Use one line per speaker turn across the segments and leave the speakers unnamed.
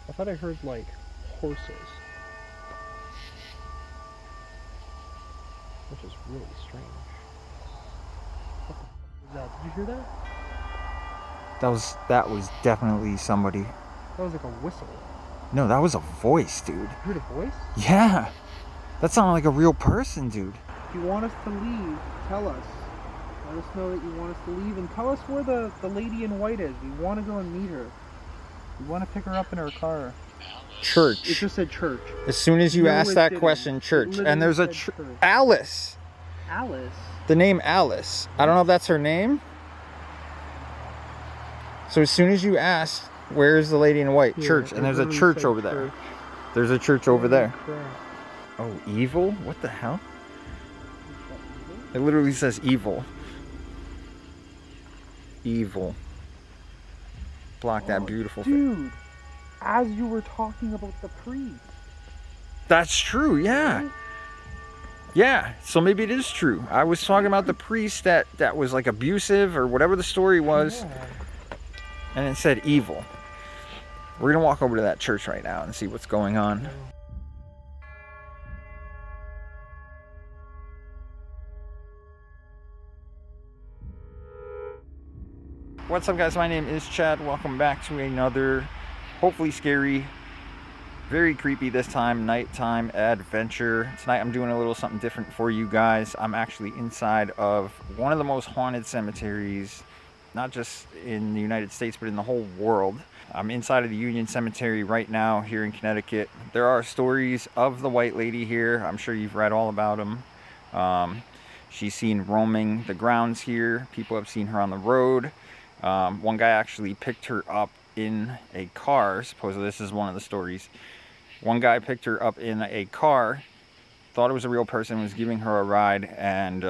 I thought I heard like horses. Which is really strange. What the f was that? Did you hear that?
That was definitely somebody.
That was like a whistle.
No, that was a voice, dude.
You heard a voice?
Yeah. That sounded like a real person, dude.
If you want us to leave, tell us. Let us know that you want us to leave and tell us where the lady in white is. We want to go and meet her. We want to pick her up in her car.
Church.
It just said church.
As soon as you
No,
ask
it
that
didn't.
question, church.
It
And there's a
literally said church.
Alice.
Alice?
The name Alice. I don't know if that's her name. So as soon as you ask, where's the lady in white?
Yeah,
church. And there's a church over there. There's a church over there. Oh, evil? What the hell? It literally says evil. Evil. Block that beautiful thing.
Dude, as you were talking about the priest.
That's true, yeah.
Right?
Yeah, so maybe it is true. I was talking about the priest that was like abusive or whatever the story was.
Yeah.
And it said evil. We're gonna walk over to that church right now and see what's going on. What's up, guys? My name is Chad. Welcome back to another hopefully scary, very creepy this time, nighttime adventure. Tonight I'm doing a little something different for you guys. I'm actually inside of one of the most haunted cemeteries, not just in the United States, but in the whole world. I'm inside of the Union Cemetery right now here in Connecticut. There are stories of the white lady here. I'm sure you've read all about them. She's seen roaming the grounds here. People have seen her on the road. One guy actually picked her up in a car. Supposedly this is one of the stories. One guy picked her up in a car, thought it was a real person, was giving her a ride, and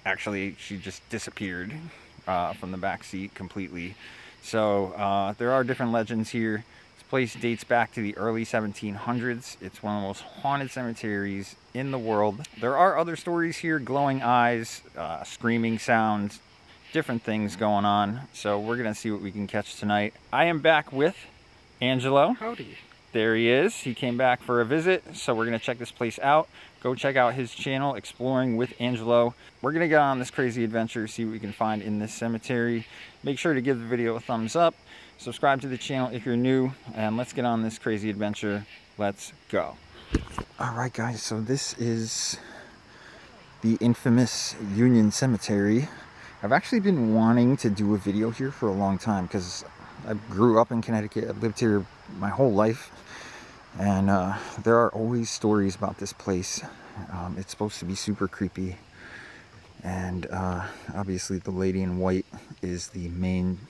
actually she just disappeared from the back seat completely. So there are different legends here. This place dates back to the early 1700s. It's one of the most haunted cemeteries in the world. There are other stories here: glowing eyes, screaming sounds, different things going on. So we're gonna see what we can catch tonight. I am back with Angelo.
Howdy.
There he is. He came back for a visit, so we're gonna check this place out. Go check out his channel, Exploring with Angelo. We're gonna get on this crazy adventure, see what we can find in this cemetery. Make sure to give the video a thumbs up, subscribe to the channel if you're new, and let's get on this crazy adventure. Let's go. All right, guys, so this is the infamous Union Cemetery. I've actually been wanting to do a video here for a long time because I grew up in Connecticut. I've lived here my whole life, and there are always stories about this place. It's supposed to be super creepy, and obviously the lady in white is the main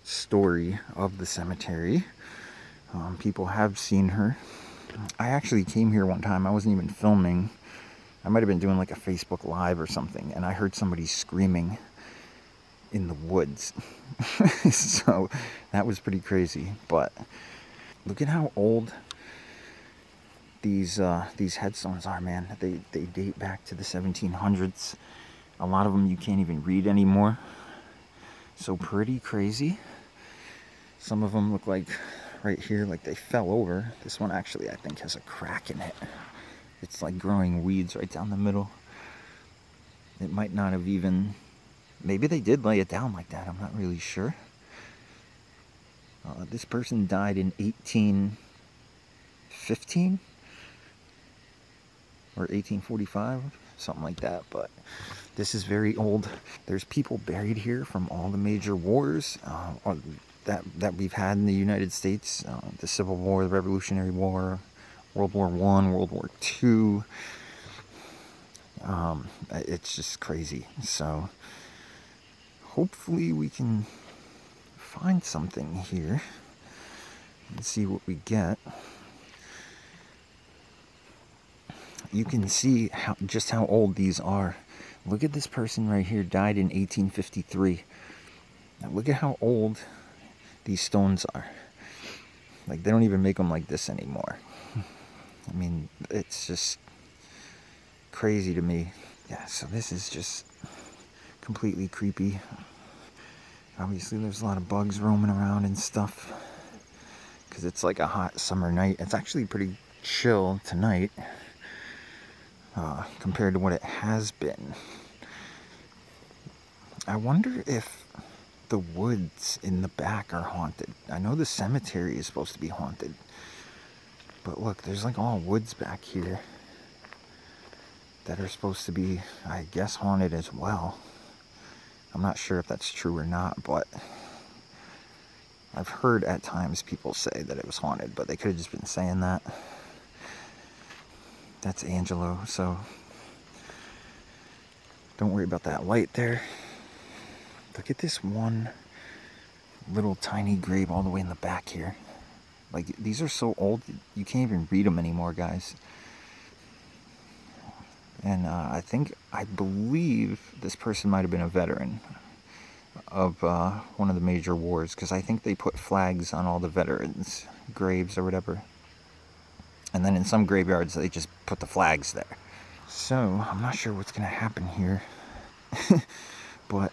story of the cemetery. People have seen her. I actually came here one time. I wasn't even filming. I might have been doing like a Facebook Live or something, and I heard somebody screaming in the woods. So that was pretty crazy. But look at how old these headstones are, man. They date back to the 1700s. A lot of them you can't even read anymore. So pretty crazy. Some of them look like, right here, like they fell over. This one actually, I think, has a crack in it. It's like growing weeds right down the middle. It might not have even... Maybe they did lay it down like that. I'm not really sure. This person died in 1815? Or 1845? Something like that. But this is very old. There's people buried here from all the major wars that we've had in the United States. The Civil War, the Revolutionary War, World War I, World War II. It's just crazy. So hopefully we can find something here and see what we get. You can see just how old these are. Look at this person right here, died in 1853. Now look at how old these stones are. Like, they don't even make them like this anymore. I mean, it's just crazy to me. Yeah, so this is just completely creepy. Obviously, there's a lot of bugs roaming around and stuff. because it's like a hot summer night. It's actually pretty chill tonight compared to what it has been. I wonder if the woods in the back are haunted. I know the cemetery is supposed to be haunted, but look, there's like all woods back here that are supposed to be, I guess, haunted as well. I'm not sure if that's true or not, but I've heard at times people say that it was haunted, but they could have just been saying that. That's Angelo, so don't worry about that light there. Look at this one little tiny grave all the way in the back here. Like, these are so old, you can't even read them anymore, guys. And I believe this person might have been a veteran of one of the major wars, because I think they put flags on all the veterans' graves or whatever. And then in some graveyards, they just put the flags there. So, I'm not sure what's going to happen here. But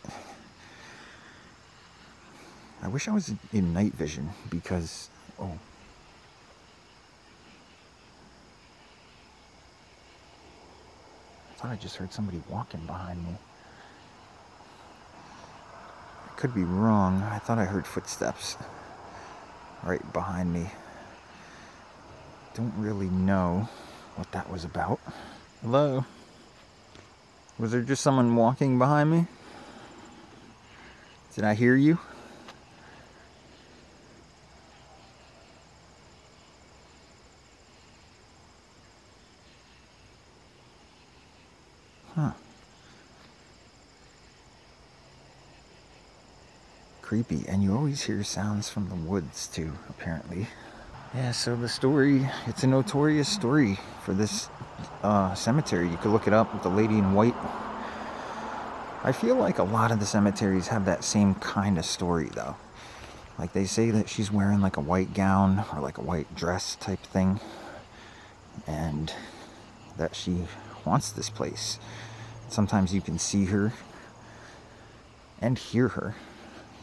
I wish I was in night vision, because, oh. I thought I just heard somebody walking behind me. I could be wrong. I thought I heard footsteps right behind me. Don't really know what that was about. Hello? Was there just someone walking behind me? Did I hear you? Huh. Creepy, and you always hear sounds from the woods too, apparently. Yeah, so the story, it's a notorious story for this cemetery. You could look it up with the lady in white. I feel like a lot of the cemeteries have that same kind of story though. Like they say that she's wearing like a white gown or like a white dress type thing, and that she wants this place. Sometimes you can see her and hear her.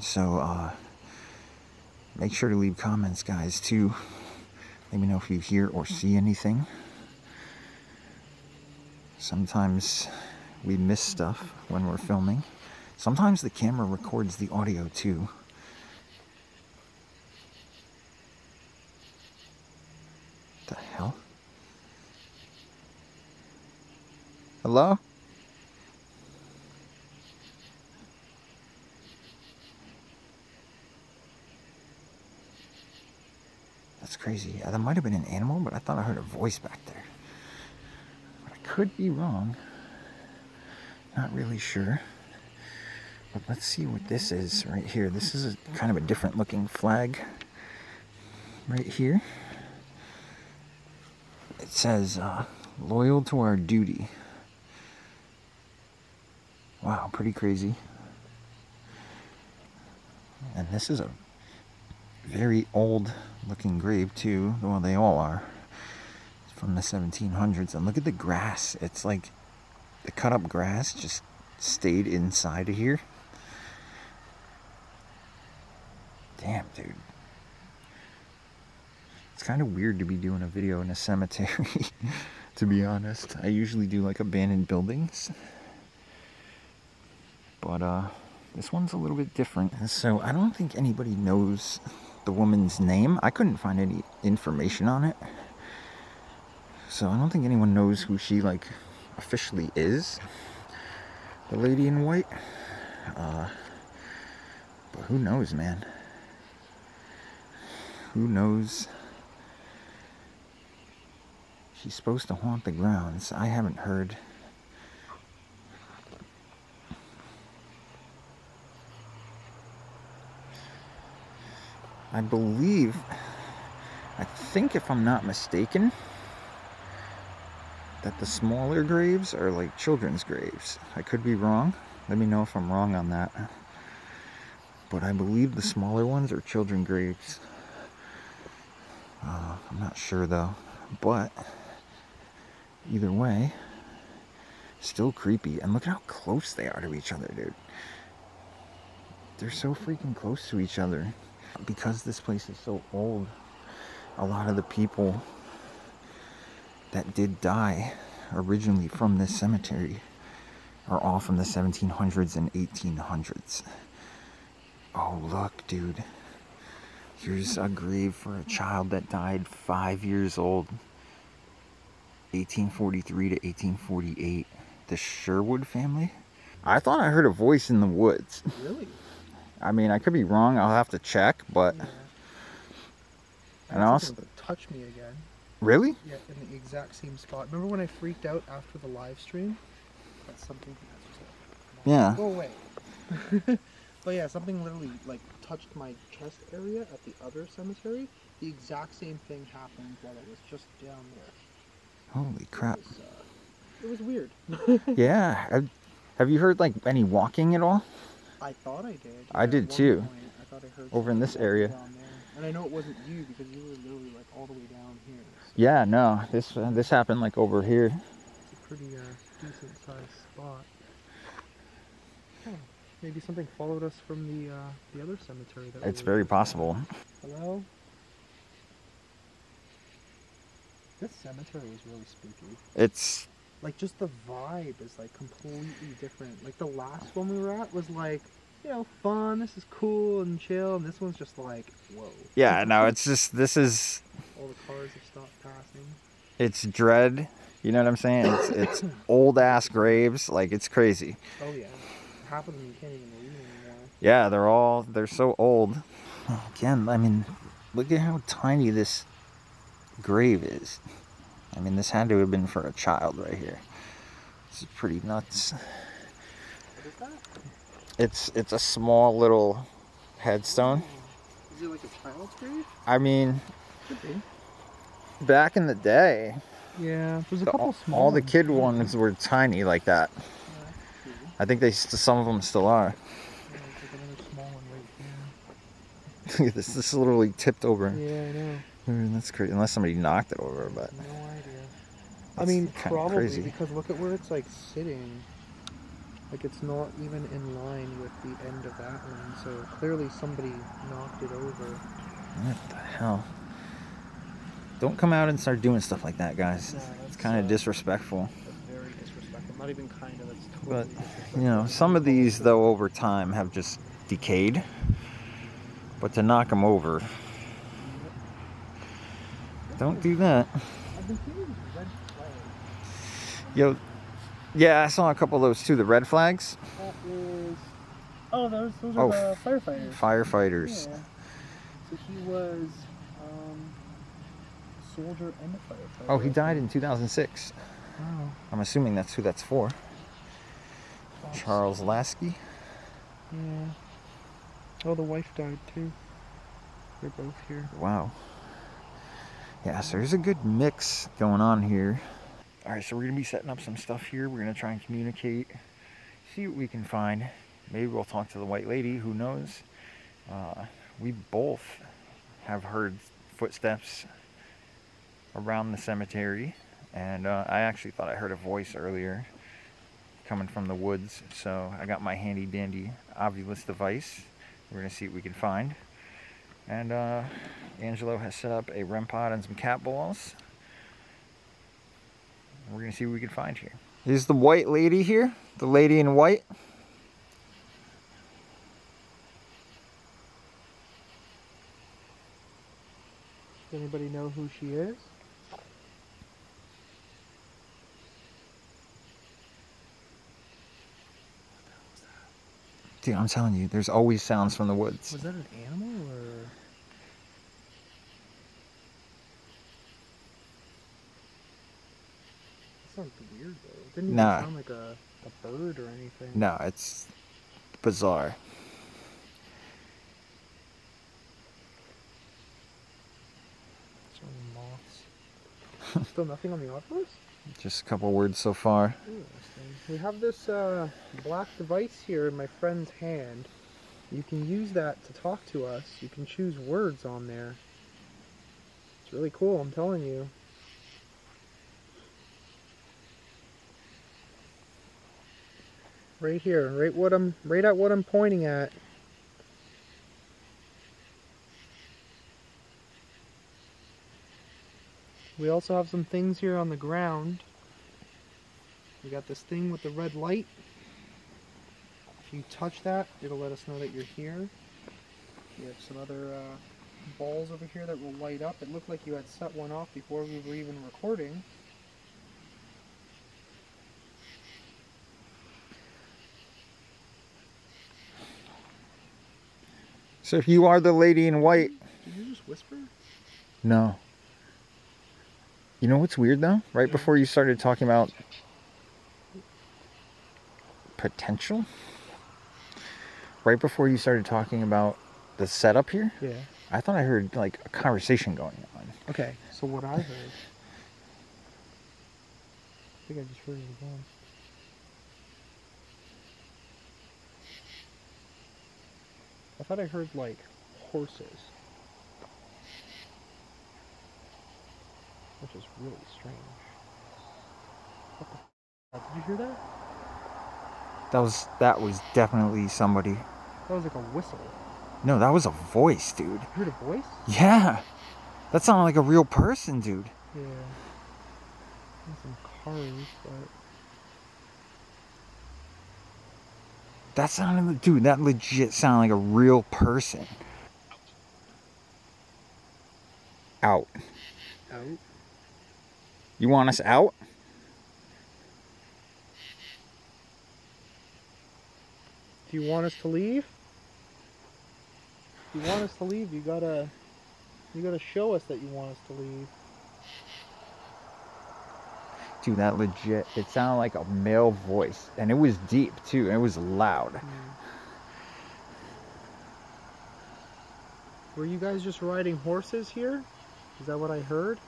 So make sure to leave comments, guys, too. Let me know if you hear or see anything. Sometimes we miss stuff when we're filming. Sometimes the camera records the audio too. What the hell? Hello? That's crazy. That might have been an animal, but I thought I heard a voice back there. I could be wrong. Not really sure. But let's see what this is right here. This is kind of a different looking flag right here. It says, loyal to our duty. Wow, pretty crazy. And this is a very old looking grave too. Well, they all are. It's from the 1700s. And look at the grass. It's like the cut up grass just stayed inside of here. Damn, dude. It's kind of weird to be doing a video in a cemetery, to be honest. I usually do like abandoned buildings. But this one's a little bit different. So I don't think anybody knows the woman's name. I couldn't find any information on it. So I don't think anyone knows who she like officially is. The lady in white. But who knows, man? Who knows? She's supposed to haunt the grounds. I haven't heard. I believe, I think if I'm not mistaken, that the smaller graves are like children's graves. I could be wrong. Let me know if I'm wrong on that. But I believe the smaller ones are children's graves. I'm not sure though. But either way, still creepy. And look at how close they are to each other, dude. They're so freaking close to each other. Because this place is so old, a lot of the people that did die originally from this cemetery are all from the 1700s and 1800s. Oh, look, dude. Here's a grave for a child that died 5 years old. 1843 to 1848. The Sherwood family? I thought I heard a voice in the woods.
Really?
I mean, I could be wrong. I'll have to check, but...
Yeah.
And also...
touch me again.
Really?
Yeah, in the exact same spot. Remember when I freaked out after the live stream? That's something...
Yeah.
Go away. But yeah, something literally like touched my chest area at the other cemetery. The exact same thing happened while I was just down there.
Holy crap.
It was weird.
Yeah. Have you heard like any walking at all?
I thought I did. Yeah,
I did too.
Point, I thought I heard
over in this area.
down there. And I know it wasn't you because you were literally like all the way down here. So
yeah, no. This happened like over here.
it's a pretty decent sized spot. Oh, maybe something followed us from the other cemetery. That
It's very possible.
Hello? This cemetery is really spooky.
It's...
Like, just the vibe is, like, completely different. Like, the last one we were at was, like, you know, fun, this is cool and chill, and this one's just like, whoa.
Yeah, no, it's just, this is...
All the cars have stopped passing.
It's dread, you know what I'm saying? It's old-ass graves, like, it's crazy.
Oh, yeah. Half of them you can't even read anymore.
Yeah, they're so old. Again, I mean, look at how tiny this grave is. I mean, this had to have been for a child right here. This is pretty nuts.
What is that?
It's a small little headstone.
Is it like a child's grave?
I mean,
Could be.
back in the day,
Yeah, there's a couple small
all the kid ones were tiny like that.
Yeah, that's cool.
I think some of them still are.
Yeah, it's like another small one right here.
Look at this. This is literally tipped over.
Yeah, I know.
That's crazy. Unless somebody knocked it over, but...
No idea. I
That's
mean,
kinda
probably,
crazy.
because look at where it's, like, sitting. Like, it's not even in line with the end of that one, so clearly somebody knocked it over.
What the hell? Don't come out and start doing stuff like that, guys.
No,
It's
that's,
kind of disrespectful.
That's very disrespectful. Not even kind of, it's totally
But,
disrespectful.
you know, some of these, though, over time have just decayed. But to knock them over... Don't do that.
I've been seeing these red flags.
Yo, yeah, I saw a couple of those too. The red flags.
That is... Oh, those are
Oh,
the firefighters.
Firefighters.
Yeah. So he was a soldier and a firefighter.
Oh, he died in 2006.
Wow.
I'm assuming that's who that's for.
That's-
Charles Lasky.
Yeah. Oh, the wife died too. They're both here.
Wow. Yeah, so there's a good mix going on here. All right, so we're gonna be setting up some stuff here. We're gonna try and communicate, see what we can find. Maybe we'll talk to the white lady, who knows? We both have heard footsteps around the cemetery, and I actually thought I heard a voice earlier coming from the woods, so I got my handy dandy Ovilus device. We're gonna see what we can find. And Angelo has set up a REM pod and some cat balls. We're gonna see what we can find here. Is the white lady here? The lady in white?
Does anybody know who she is?
Dude, I'm telling you, there's always sounds from the woods.
Was that an animal or? That sounds weird though. It didn't even
Nah.
sound like a bird or anything.
No, it's bizarre.
It's only moths. Still nothing on the Ovilus?
Just a couple words so far.
Interesting. We have this black device here in my friend's hand. You can use that to talk to us. You can choose words on there. It's really cool, I'm telling you. Right here, right at what I'm pointing at. We also have some things here on the ground. We got this thing with the red light. If you touch that, it'll let us know that you're here. We have some other balls over here that will light up. It looked like you had set one off before we were even recording.
So if you are the lady in white...
Did you just whisper?
No. You know what's weird though? Right before you started talking about potential, right before you started talking about the setup here,
yeah,
I thought I heard like a conversation going on.
Okay, so what I heard, I think I just heard it again. I thought I heard like horses, which is really strange. What the f? Did you hear that?
That was definitely somebody.
That was like a whistle.
No, that was a voice, dude.
You heard a voice?
Yeah. That sounded like a real person, dude.
Yeah. There's some cars, but...
That sounded... Dude, that legit sounded like a real person. Out.
Out?
You want us out?
Do you want us to leave? If you want us to leave, you gotta show us that you want us to leave.
Dude, that legit, it sounded like a male voice. And it was deep, too. And it was loud.
Were you guys just riding horses here? Is that what I heard?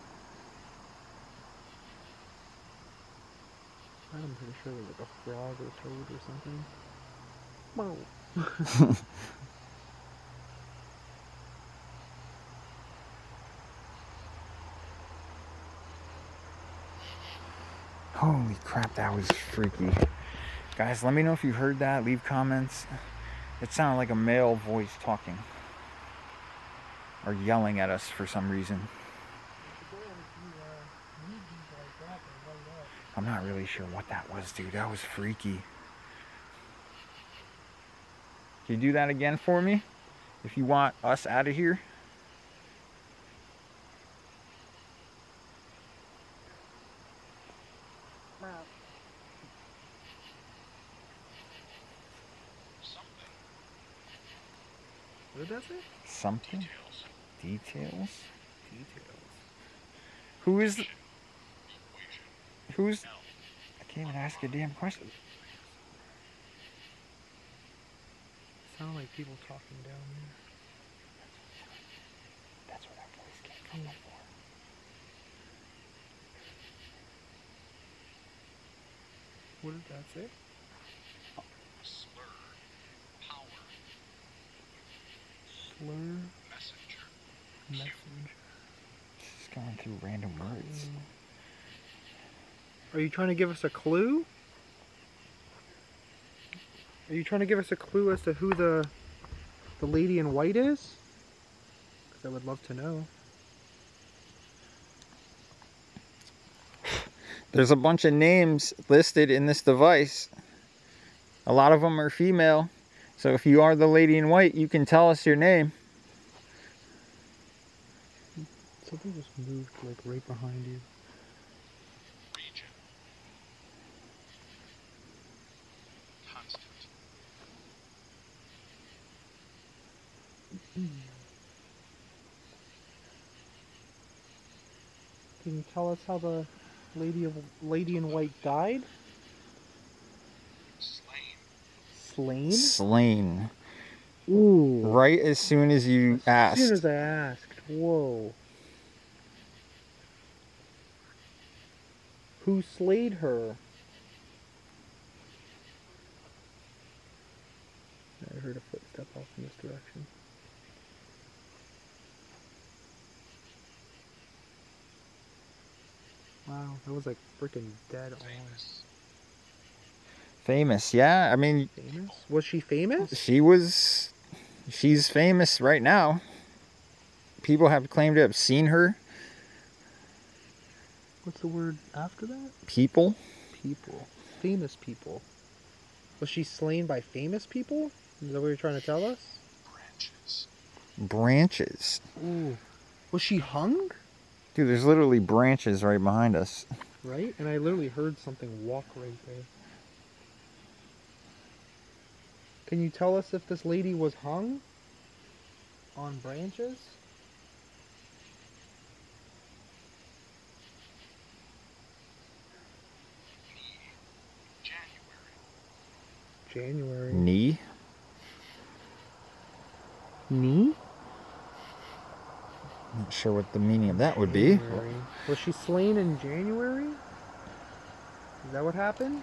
I'm pretty sure it was like a frog or toad or something. Wow.
Holy crap, that was freaky. Guys, let me know if you heard that. Leave comments. It sounded like a male voice talking. Or yelling at us for some reason. I'm not really sure what that was, dude. That was freaky. Can you do that again for me? If you want us out of here.
What did that say?
Something? Details?
Details.
Who's... I can't even ask a damn question.
Sound like people talking down there.
That's where that voice came from before.
What did that say?
Slur. Power.
Slur.
Messenger.
Message.
Just going through random words.
Are you trying to give us a clue? Are you trying to give us a clue as to who the lady in white is? Because I would love to know.
There's a bunch of names listed in this device. A lot of them are female. So if you are the lady in white, you can tell us your name.
Something just moved like right behind you.
Region. Constant.
Can you tell us how the lady in white died?
Slain.
Slain?
Slain.
Ooh.
Right as soon as you asked.
As soon as I asked. Whoa. Who slayed her? I heard a footstep off in this direction. Wow, that was like freaking dead on.
Famous, yeah. I mean,
Famous? Was she famous?
She's famous right now. People have claimed to have seen her.
What's the word after that?
People?
People. Famous people. Was she slain by famous people? Is that what you're trying to tell us?
Branches.
Branches.
Ooh. Was she hung?
Dude, there's literally branches right behind us.
Right? And I literally heard something walk right there. Can you tell us if this lady was hung on branches? January.
Knee?
Knee?
Not sure what the meaning of that would be.
January. Was she slain in January? Is that what happened?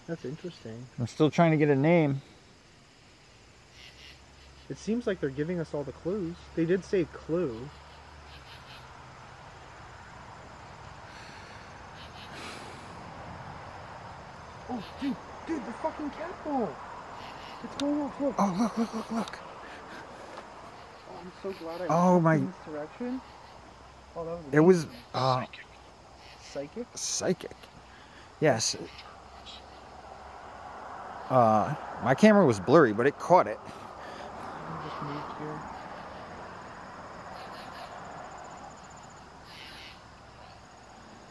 That's interesting.
I'm still trying to get a name.
It seems like they're giving us all the clues. They did say clue. Oh, dude, the fucking cat ball. It's going off, look.
Oh, look.
Oh, I'm so glad I
Oh,
went
my-
in this direction. Oh, that was
It was
amazing. Psychic?
psychic. Yes. My camera was blurry, but it caught it.
I just moved here.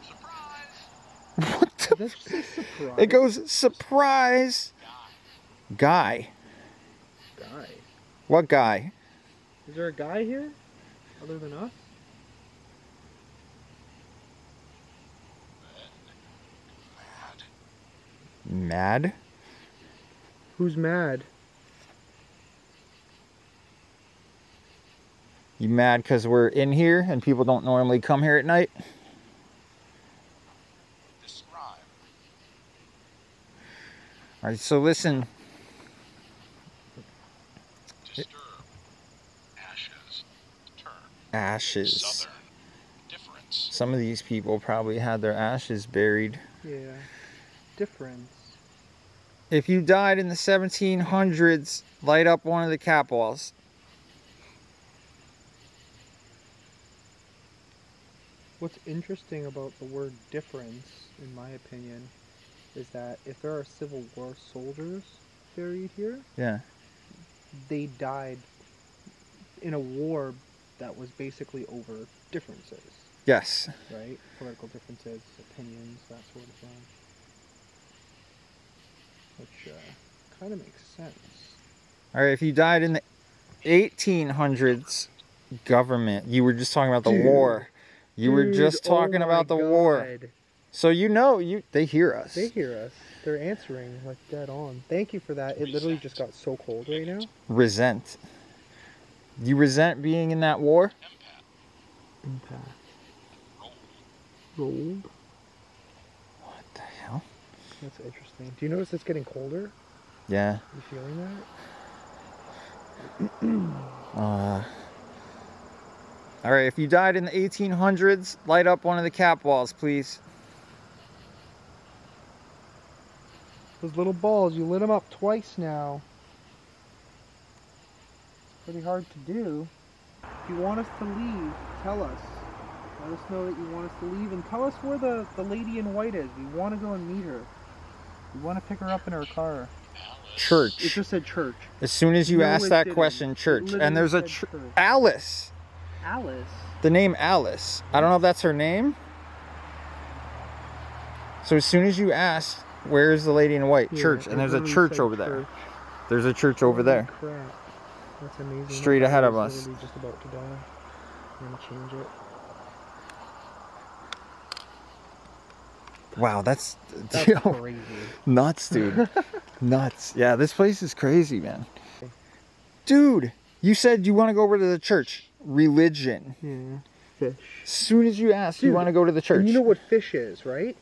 Surprise!
What the?
That's just a surprise.
It goes, surprise! Guy.
Guy.
What guy?
Is there a guy here? Other than us?
Mad?
Who's mad?
You mad because we're in here and people don't normally come here at night?
Describe.
Alright, so listen.
Disturb. Ashes. Turn.
Ashes.
Southern. Difference.
Some of these people probably had their ashes buried.
Yeah. Difference.
If you died in the 1700s, light up one of the cat balls.
What's interesting about the word difference, in my opinion, is that if there are Civil War soldiers buried here,
Yeah.
they died in a war that was basically over differences,
Yes.
right? Political differences, opinions, that sort of thing. Which kind of makes sense.
Alright, if you died in the 1800s, government. You were just talking about the
Dude.
war. You were just
Dude, oh
talking
my
about the war.
God.
So you know, they hear us.
They hear us. They're answering like dead on. Thank you for that. It literally just got so cold right now.
Resent. You resent being in that war?
Impact. Rolled.
What the hell?
That's interesting. Do you notice it's getting colder?
Yeah.
You feeling that?
Alright, if you died in the 1800s, light up one of the cat balls, please.
Those little balls, you lit them up twice now. It's pretty hard to do. If you want us to leave, tell us. Let us know that you want us to leave, and tell us where the lady in white is. We want to go and meet her. We want to pick her up in her car. It
Church.
just said church.
As soon as you
No,
ask
it
that
didn't.
question,
It
church.
literally
And there's a
said church.
Alice.
Alice.
The name Alice. I don't know if that's her name. So as soon as you ask, where's the lady in white?
Yeah,
church.
it
And there's a
literally
church
said
over there.
church.
There's a church over
Holy
there.
Crap. That's amazing.
Straight
My
ahead of
battery's
us.
literally just about to die. I'm gonna change it.
Wow, that's
That's
yo,
crazy.
nuts, dude. Nuts. Yeah, this place is crazy, man. Dude, you said you want to go over to the church. Religion.
Yeah. Fish.
As soon as you ask, you
Dude,
want to go to the church.
And you know what fish is, right?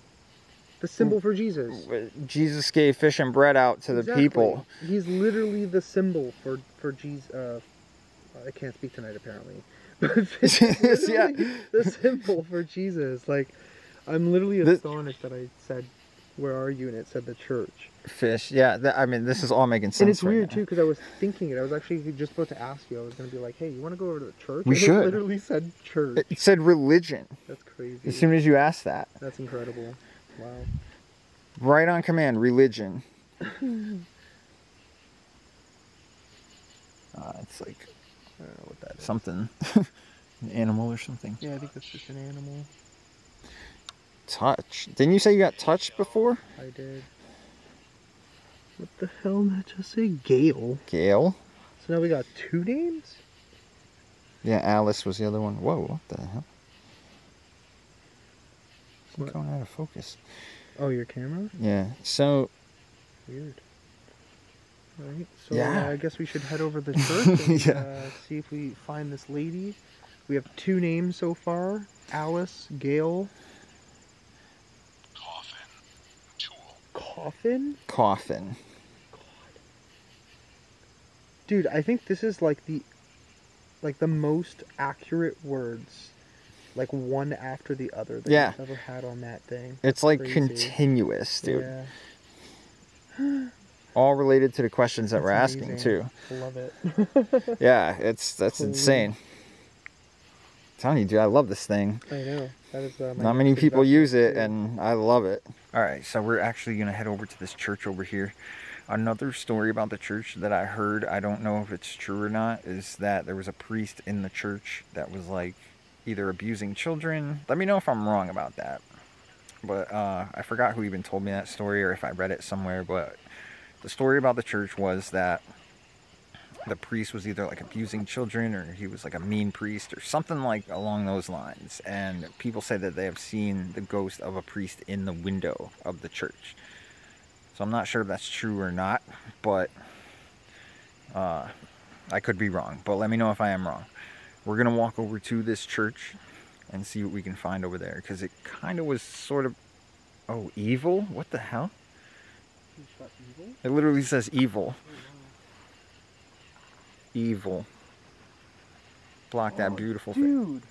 The symbol for Jesus.
Jesus gave fish and bread out to the
Exactly.
people.
He's literally the symbol for Jesus. I can't speak tonight, apparently. But fish is
Yeah.
literally the symbol for Jesus. Like, I'm literally astonished that I said, "Where are you?" and it said the church.
Fish. Yeah, I mean, this is all making sense.
And it's
right
weird
now.
too, because I was thinking it. I was actually just about to ask you. I was going to be like, hey, you want to go over to the church?
We
And
should.
It literally said church.
It said religion.
That's crazy.
As soon as you asked that.
That's incredible. Wow.
Right on command, religion. It's like, I don't know what that is. Something. An animal or something.
Yeah, I think that's just an animal.
Touch. Didn't you say you got touched before?
I did. What the hell did that just say? Gale.
Gale.
So now we got 2 names?
Yeah, Alice was the other one. Whoa, what the hell? I'm
What?
going out of focus.
Oh, your camera?
Yeah, so...
Weird. Alright, so
Yeah.
I guess we should head over to the church and
Yeah.
see if we find this lady. We have 2 names so far. Alice, Gale.
Coffin. Tool.
Coffin?
Coffin.
Dude, I think this is like the most accurate words, like one after the other that
Yeah.
we've ever had on that thing.
It's like
Crazy.
continuous, dude.
Yeah.
All related to the questions that
That's
we're asking,
amazing.
too.
Love it.
Yeah, that's
Cool.
insane. I'm telling you, dude, I love this thing.
I know. That is my
Not many
next
people
investment,
use it,
too.
and I love it. All right, so we're actually going to head over to this church over here. Another story about the church that I heard, I don't know if it's true or not, is that there was a priest in the church that was like either abusing children. Let me know if I'm wrong about that. But I forgot who even told me that story or if I read it somewhere. But the story about the church was that the priest was either like abusing children or he was like a mean priest or something like along those lines. And people say that they have seen the ghost of a priest in the window of the church. So I'm not sure if that's true or not, but I could be wrong. But let me know if I am wrong. We're going to walk over to this church and see what we can find over there. Because it kind of was sort of... Oh, evil? What the hell?
Evil?
It literally says evil. Evil. Block that beautiful thing.
Dude,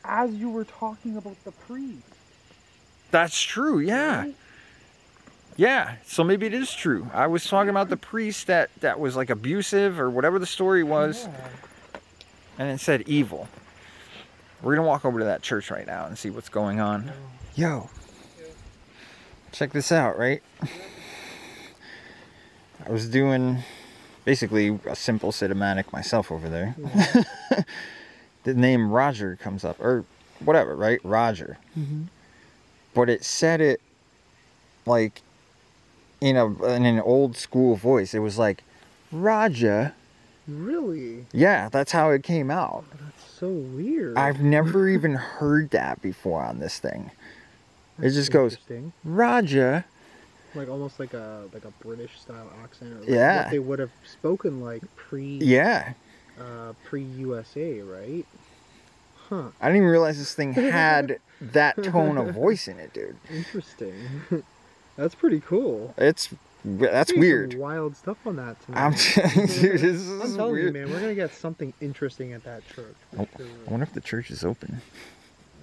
as you were talking about the priest.
That's true, yeah.
Right?
Yeah, so maybe it is true. I was talking about the priest that was like abusive or whatever the story was.
Yeah.
And it said evil. We're going to walk over to that church right now and see what's going on. Yo. Check this out, right? I was doing basically a simple cinematic myself over there.
Yeah.
The name Roger comes up. Or whatever, right? Roger.
Mm-hmm.
But it said it like in an old school voice. It was like, Roger.
Really?
Yeah, that's how it came out.
That's so weird.
I've never even heard that before on this thing.
That's
it just goes,
interesting.
Roger.
Like almost like a British style accent. Or like
Yeah.
What they would have spoken like
Yeah.
pre-USA, right? Huh.
I didn't even realize this thing had that tone of voice in it, dude.
Interesting. That's pretty cool.
That's
There's
weird.
some wild stuff on that tonight.
I'm dude, this is
I'm telling
weird.
you, man, we're gonna get something interesting at that church. for
Oh,
sure.
I wonder if the church is open.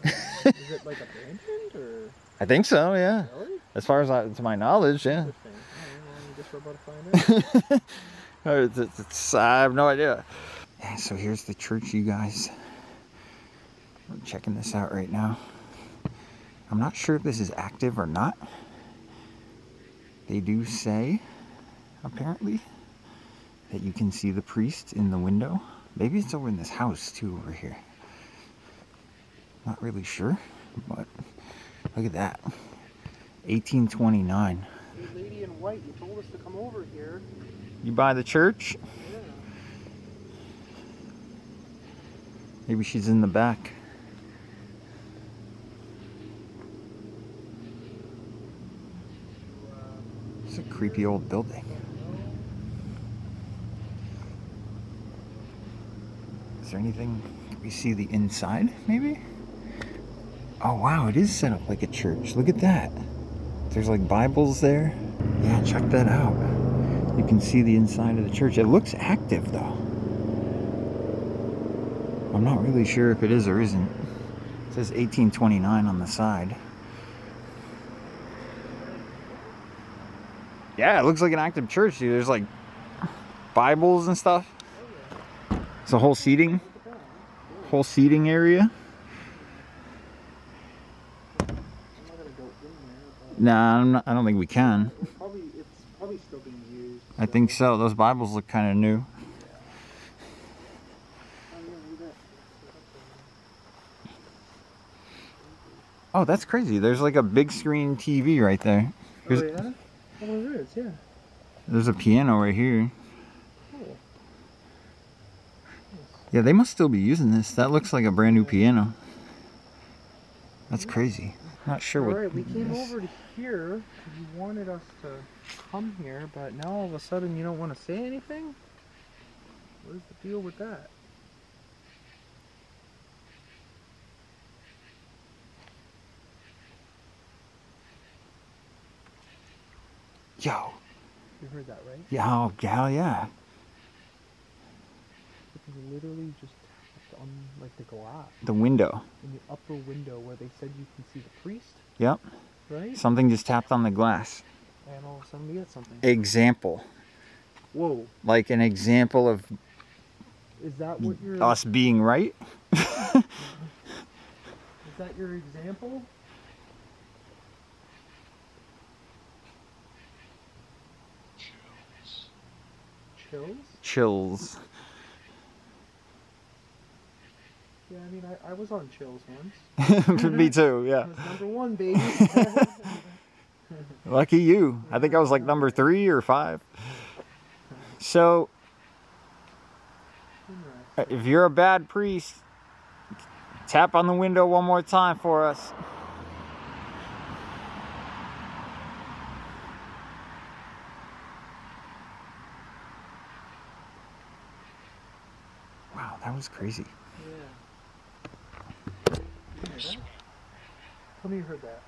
Is it like abandoned or?
I think so, yeah.
Really?
As far as to my knowledge, yeah.
Interesting. Well, I guess we're about to find out.
I have no idea. Yeah, so here's the church, you guys. We're checking this out right now. I'm not sure if this is active or not. They do say, apparently, that you can see the priest in the window. Maybe it's over in this house, too, over here. Not really sure, but look at that. 1829.
Hey, lady in white, you told us to come over here.
You by the church?
Yeah.
Maybe she's in the back. It's a creepy old building. Is there anything? Can we see the inside, maybe? Oh wow, it is set up like a church. Look at that. There's like Bibles there. Yeah, check that out. You can see the inside of the church. It looks active though. I'm not really sure if it is or isn't. It says 1829 on the side. Yeah, it looks like an active church, dude. There's like Bibles and stuff. It's a whole seating area. Nah, I don't think we can.
It's probably still being used.
I think so. Those Bibles look kind of new. Oh, that's crazy. There's like a big screen TV right there.
Oh, yeah? Oh, there is, yeah.
There's a piano right here.
Cool.
Yeah, they must still be using this. That looks like a brand new piano. That's crazy. Not sure what.
Alright, we came over to here. You wanted us to come here, but now all of a sudden you don't want to say anything? What is the deal with that?
Yo.
You heard that, right?
Yeah, oh, hell yeah.
You literally just tapped on like the glass
The window.
in the upper window where they said you can see the priest,
Yep.
right?
Something just tapped on the glass.
And all of a sudden we get something.
Example.
Whoa.
Like an example of
Is that what you're...
us being right.
Is that your example? Chills?
Chills.
Yeah, I mean, I was on chills once.
Me too, yeah.
I was number 1, baby.
Lucky you. I think I was like number 3 or 5. So, if you're a bad priest, tap on the window one more time for us. Wow, that was crazy.
Yeah. You hear that? Tell me you heard that.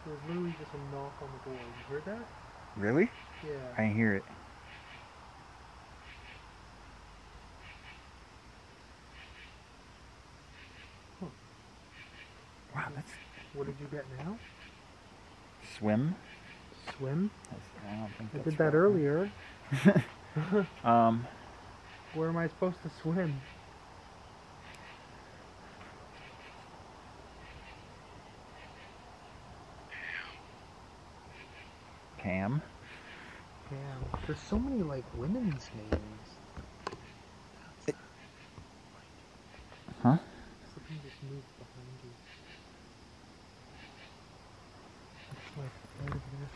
There was literally just a knock on the door. You heard that?
Really?
Yeah.
I didn't hear it.
Huh.
Wow, that's...
What did you get now?
Swim?
Swim?
I don't think
I
that's
did that
right.
earlier.
Um,
Where am I supposed to swim?
Cam.
Damn. There's so many like women's names.
Huh?
Something just moved behind you. Like right over there.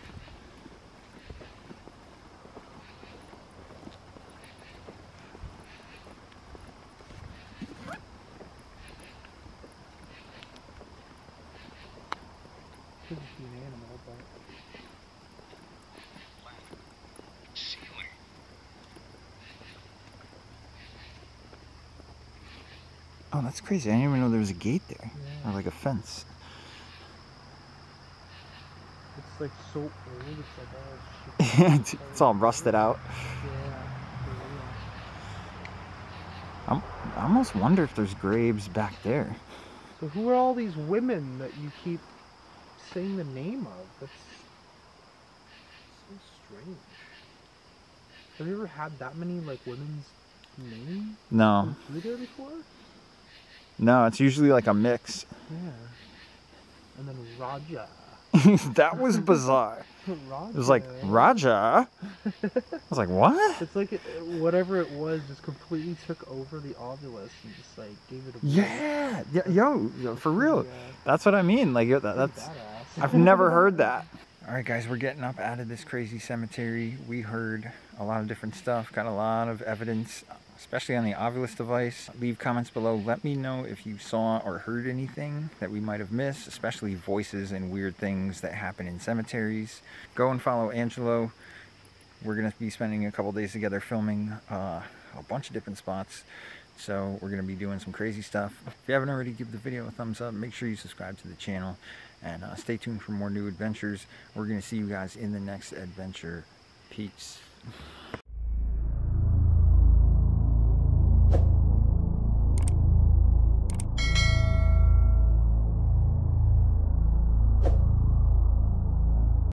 Could just be an animal, but
Ceiling.
Oh, that's crazy. I didn't even know there was a gate there.
yeah.
Or like a fence.
It's like so old, it's like all shit.
It's all rusted out.
Yeah, for real.
I almost wonder if there's graves back there.
So who are all these women that you keep saying the name of? That's so strange. Have you ever had that many like women's names
No.
come through there before?
No, it's usually like a mix.
Yeah. And then Raja.
That was bizarre.
Raja.
It was like, Raja? I was like, what?
It's like whatever it was just completely took over the obelisk and just like gave it a
Yeah. Yo, for real.
Yeah.
That's what I mean. Like, that's...
Badass.
I've never heard that. All right, guys, we're getting up out of this crazy cemetery. We heard a lot of different stuff, got a lot of evidence, especially on the Ovilus device. Leave comments below. Let me know if you saw or heard anything that we might have missed, especially voices and weird things that happen in cemeteries. Go and follow Angelo. We're going to be spending a couple days together filming a bunch of different spots. So we're going to be doing some crazy stuff. If you haven't already, give the video a thumbs up. Make sure you subscribe to the channel. And stay tuned for more new adventures. We're going to see you guys in the next adventure. Peace.